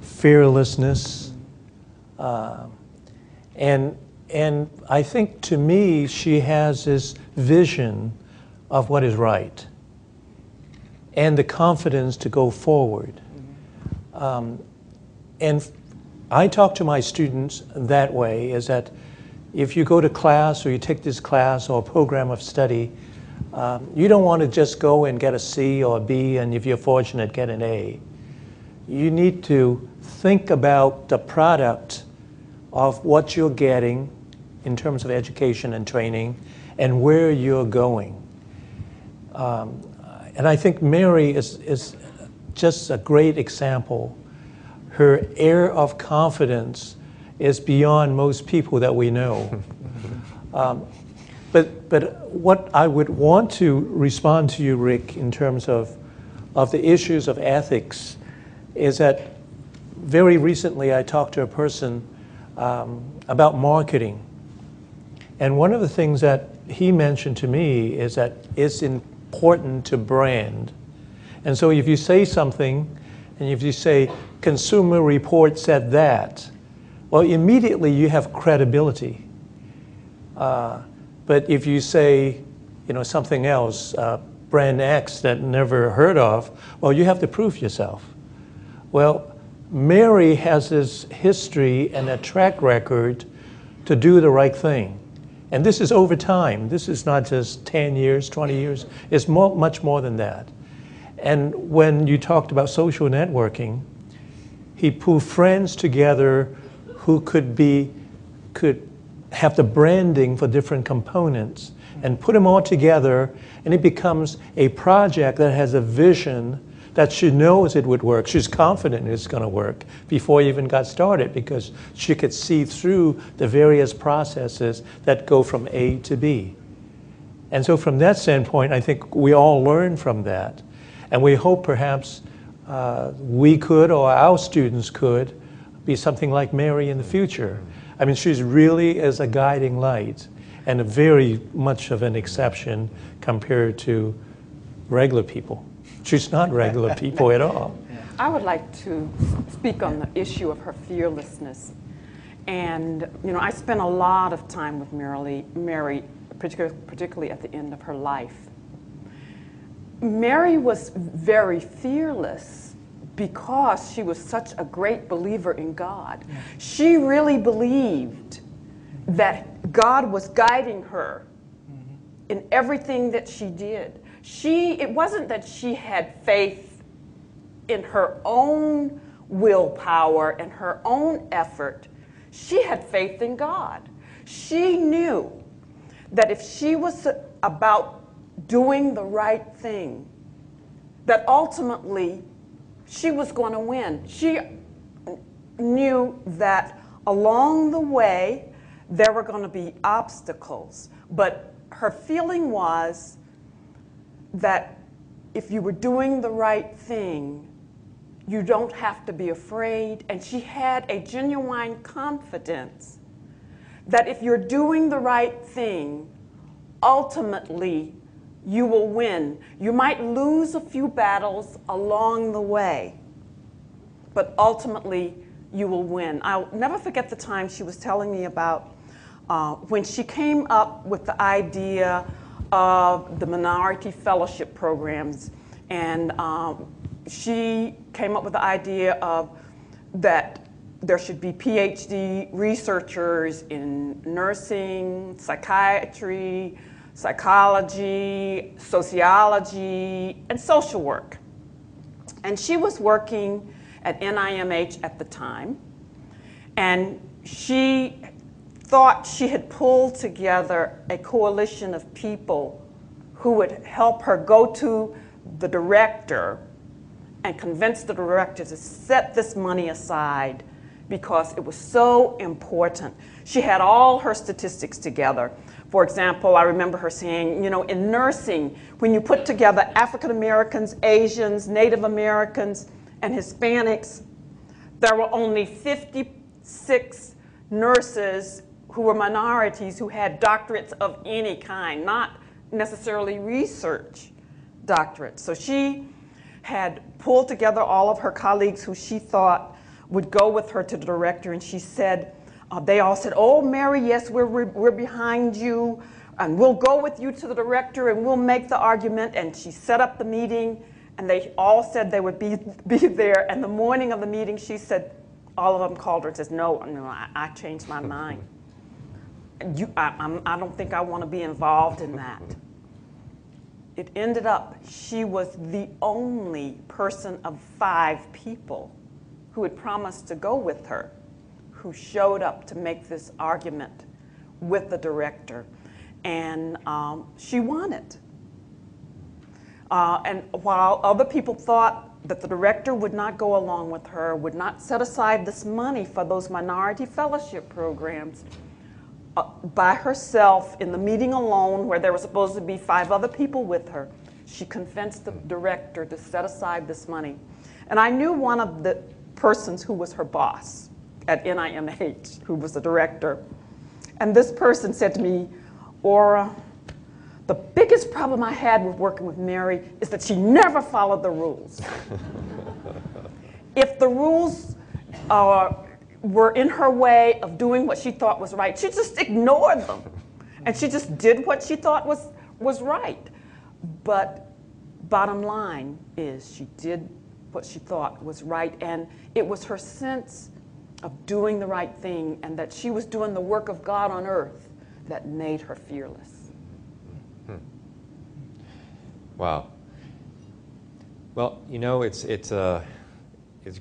Speaker 4: fearlessness, and I think, to me, she has this vision of what is right and the confidence to go forward. And I talk to my students that way, is that if you go to class or you take this class or a program of study, you don't want to just go and get a C or a B, and if you're fortunate, get an A. You need to think about the product of what you're getting in terms of education and training and where you're going. And I think Mary is just a great example. Her air of confidence is beyond most people that we know. But what I would want to respond to you, Rick, in terms of the issues of ethics, is that very recently I talked to a person about marketing. And one of the things that he mentioned to me is that it's important to brand. And so if you say something, and if you say, Consumer Report said that, well, immediately you have credibility. But if you say, something else, brand X that never heard of, well, you have to prove yourself. Well, Mary has this history and a track record to do the right thing. And this is over time. This is not just 10 years, 20 years. It's much more than that. And when you talked about social networking, he pulled friends together who could have the branding for different components and put them all together, and it becomes a project that has a vision that she knows it would work. She's confident it's going to work before it even got started because she could see through the various processes that go from A to B. And so from that standpoint, I think we all learn from that. And we hope perhaps we could, or our students could, be something like Mary in the future. I mean, she's really is a guiding light and a very much of an exception compared to regular people. She's not regular people at all.
Speaker 5: I would like to speak on the issue of her fearlessness. And, I spent a lot of time with Mary, particularly at the end of her life. Mary was very fearless because she was such a great believer in God. Yeah. She really believed that God was guiding her in everything that she did. It wasn't that she had faith in her own willpower and her own effort. She had faith in God. She knew that if she was about doing the right thing, that ultimately she was going to win. She knew that along the way there were going to be obstacles. But her feeling was that if you were doing the right thing, you don't have to be afraid. And she had a genuine confidence that if you're doing the right thing, ultimately you will win. You might lose a few battles along the way, but ultimately you will win. I'll never forget the time she was telling me about when she came up with the idea of the minority fellowship programs, and she came up with the idea of that there should be PhD researchers in nursing, psychiatry, psychology, sociology, and social work. And she was working at NIMH at the time, and she thought she had pulled together a coalition of people who would help her go to the director and convince the director to set this money aside because it was so important. She had all her statistics together. For example, I remember her saying, you know, in nursing, when you put together African Americans, Asians, Native Americans, and Hispanics, there were only 56 nurses who were minorities who had doctorates of any kind, not necessarily research doctorates. So she had pulled together all of her colleagues who she thought would go with her to the director, and she said, they all said, oh, Mary, yes, we're behind you, and we'll go with you to the director, and we'll make the argument. And she set up the meeting, and they all said they would be there. And the morning of the meeting, she said, all of them called her and says, no, I changed my mind. I don't think I want to be involved in that. It ended up she was the only person of 5 people who had promised to go with her who showed up to make this argument with the director. And she won it. And while other people thought that the director would not go along with her, would not set aside this money for those minority fellowship programs, by herself in the meeting alone, where there were supposed to be 5 other people with her, she convinced the director to set aside this money. And I knew one of the persons who was her boss at NIMH, who was the director. And this person said to me, Aura, the biggest problem I had with working with Mary is that she never followed the rules. If the rules were in her way of doing what she thought was right, she just ignored them. And she just did what she thought was right. But bottom line is she did what she thought was right, and it was her sense of doing the right thing and that she was doing the work of God on earth that made her fearless.
Speaker 2: Wow. Well, you know, it's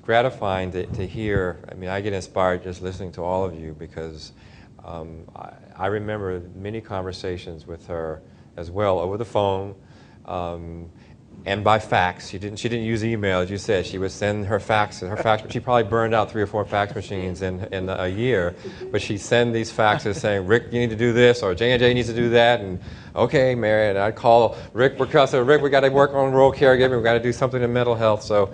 Speaker 2: gratifying to hear. I mean, I get inspired just listening to all of you because I remember many conversations with her as well over the phone and by fax. She didn't use email, as you said. She would send her fax. She probably burned out 3 or 4 fax machines in a year, but she'd send these faxes saying, Rick, you need to do this, or J&J needs to do that, and okay, Mary, and I'd call Rick, Rick, we got to work on rural caregiving, we got to do something in mental health. So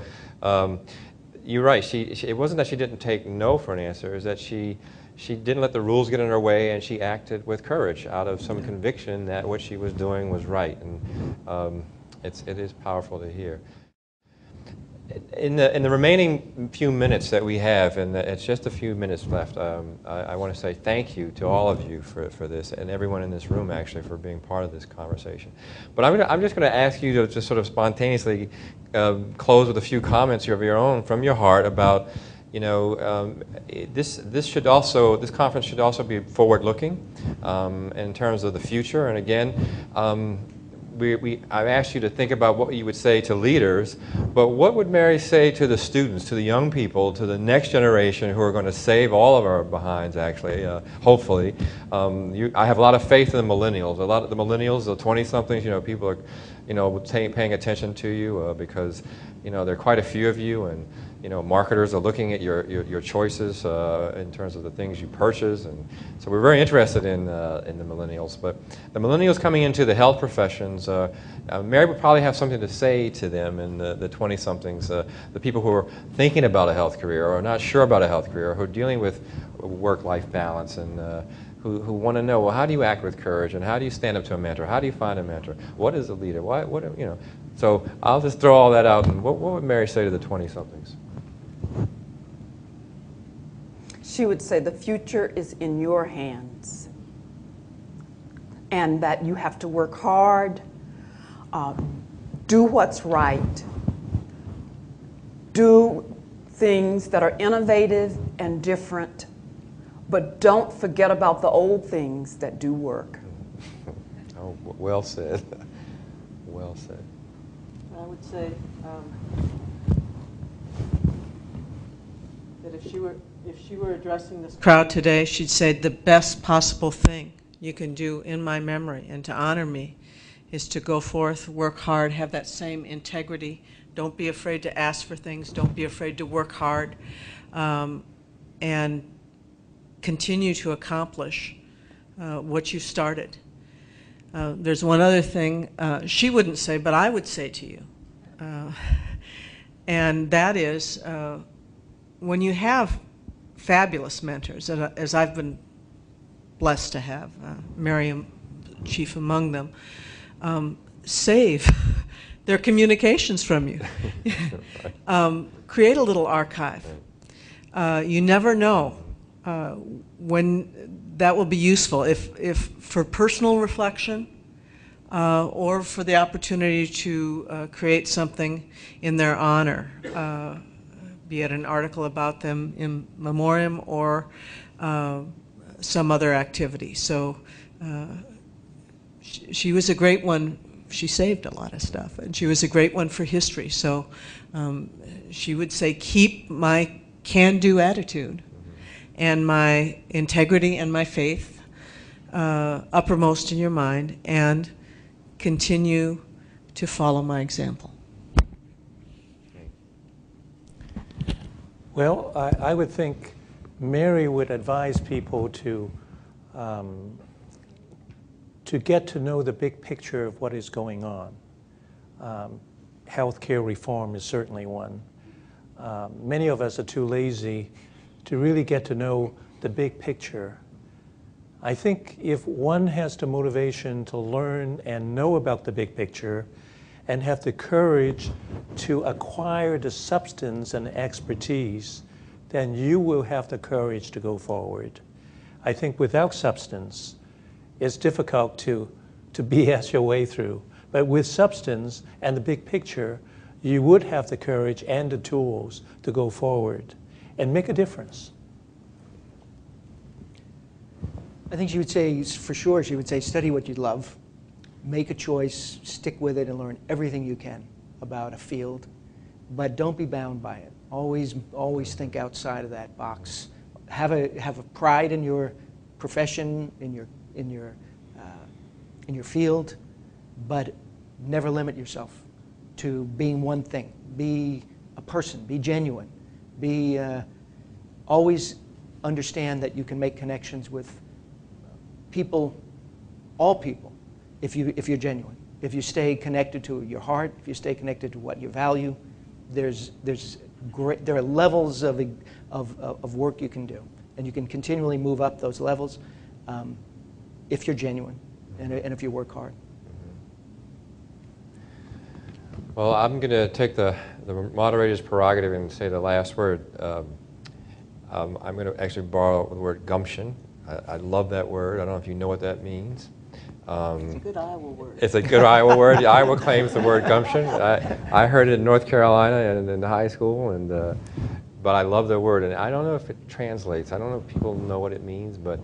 Speaker 2: you're right. It wasn't that she didn't take no for an answer. It's that she didn't let the rules get in her way, and she acted with courage out of some conviction that what she was doing was right. And it is powerful to hear. In the remaining few minutes that we have, and it's just a few minutes left, I want to say thank you to all of you for this, and everyone in this room actually for being part of this conversation. But I'm just going to ask you to just sort of spontaneously close with a few comments of your own from your heart about, you know, this conference should also be forward-looking in terms of the future. And again, I've asked you to think about what you would say to leaders, but what would Mary say to the students, to the young people, to the next generation who are going to save all of our behinds, actually, hopefully. I have a lot of faith in the millennials. A lot of the millennials, the 20-somethings, you know, people are, you know, paying attention to you because, you know, there are quite a few of you, and you know, marketers are looking at your choices in terms of the things you purchase, and so we're very interested in the millennials. But the millennials coming into the health professions, Mary would probably have something to say to them, and the 20-somethings, the people who are thinking about a health career or are not sure about a health career, or who are dealing with work-life balance, and who want to know, well, how do you act with courage, and how do you stand up to a mentor? How do you find a mentor? What is a leader? What you know? So I'll just throw all that out. And what would Mary say to the 20-somethings?
Speaker 5: She would say the future is in your hands, and that you have to work hard, do what's right, do things that are innovative and different, but don't forget about the old things that do work.
Speaker 2: Oh, well said. Well said.
Speaker 3: I would say that if she were addressing this crowd today, she'd say the best possible thing you can do in my memory and to honor me is to go forth, work hard, have that same integrity. Don't be afraid to ask for things. Don't be afraid to work hard, and continue to accomplish what you started. There's one other thing she wouldn't say, but I would say to you, and that is when you have fabulous mentors, as I've been blessed to have, Miriam chief among them, save their communications from you. Create a little archive. You never know when that will be useful, if for personal reflection or for the opportunity to create something in their honor, be it an article about them in memoriam or some other activity. So she was a great one. She saved a lot of stuff, and she was a great one for history. So she would say, keep my can-do attitude and my integrity and my faith uppermost in your mind, and continue to follow my example.
Speaker 4: Well, I would think Mary would advise people to get to know the big picture of what is going on. Healthcare reform is certainly one. Many of us are too lazy to really get to know the big picture. I think if one has the motivation to learn and know about the big picture and have the courage to acquire the substance and expertise, then you will have the courage to go forward. I think without substance, it's difficult to BS your way through. But with substance and the big picture, you would have the courage and the tools to go forward and make a difference.
Speaker 6: I think she would say, for sure, she would say, study what you love, make a choice, stick with it, and learn everything you can about a field, but don't be bound by it. Always think outside of that box. Have a pride in your profession, in your field, but never limit yourself to being one thing. Be a person. Be genuine. Always understand that you can make connections with people, all people, if you're genuine. If you stay connected to your heart, if you stay connected to what you value, there are levels of work you can do, and you can continually move up those levels if you're genuine and if you work hard.
Speaker 2: Well, I'm going to take the moderator's prerogative and say the last word. I'm going to actually borrow the word gumption. I love that word. I don't know if you know what that means.
Speaker 3: It's a good Iowa word.
Speaker 2: It's a good Iowa word. Iowa claims the word gumption. I heard it in North Carolina and in high school, but I love the word. And I don't know if it translates. I don't know if people know what it means, but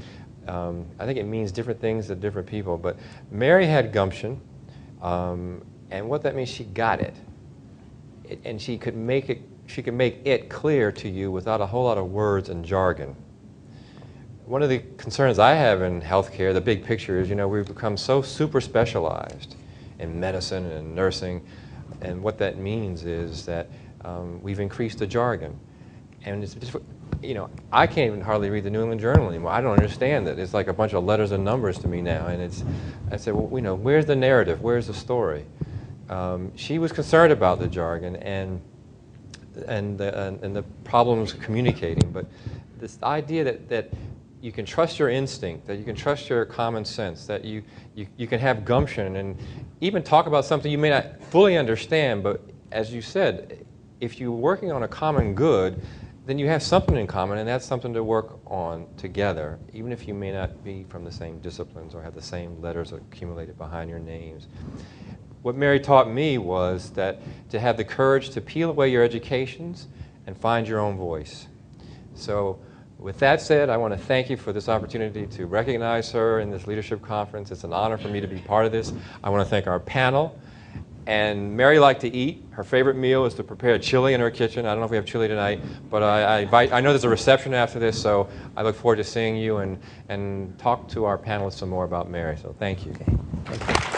Speaker 2: I think it means different things to different people. But Mary had gumption, and what that means, she got it. And she could make it clear to you without a whole lot of words and jargon. One of the concerns I have in healthcare, the big picture, is, we've become so super specialized in medicine and nursing, and what that means is that we've increased the jargon. And it's just, you know, I can't even hardly read the New England Journal anymore. I don't understand it. It's like a bunch of letters and numbers to me now. And it's, I said, well, you know, where's the narrative? Where's the story? She was concerned about the jargon and the problems communicating, but this idea that you can trust your instinct, that you can trust your common sense, that you can have gumption and even talk about something you may not fully understand, but as you said, if you're working on a common good, then you have something in common, and that's something to work on together, even if you may not be from the same disciplines or have the same letters accumulated behind your names. What Mary taught me was that to have the courage to peel away your educations and find your own voice. So with that said, I want to thank you for this opportunity to recognize her in this leadership conference. It's an honor for me to be part of this. I want to thank our panel. And Mary liked to eat. Her favorite meal is to prepare chili in her kitchen. I don't know if we have chili tonight, but I know there's a reception after this, so I look forward to seeing you and talk to our panelists some more about Mary. So thank you.
Speaker 4: Okay. Thank you.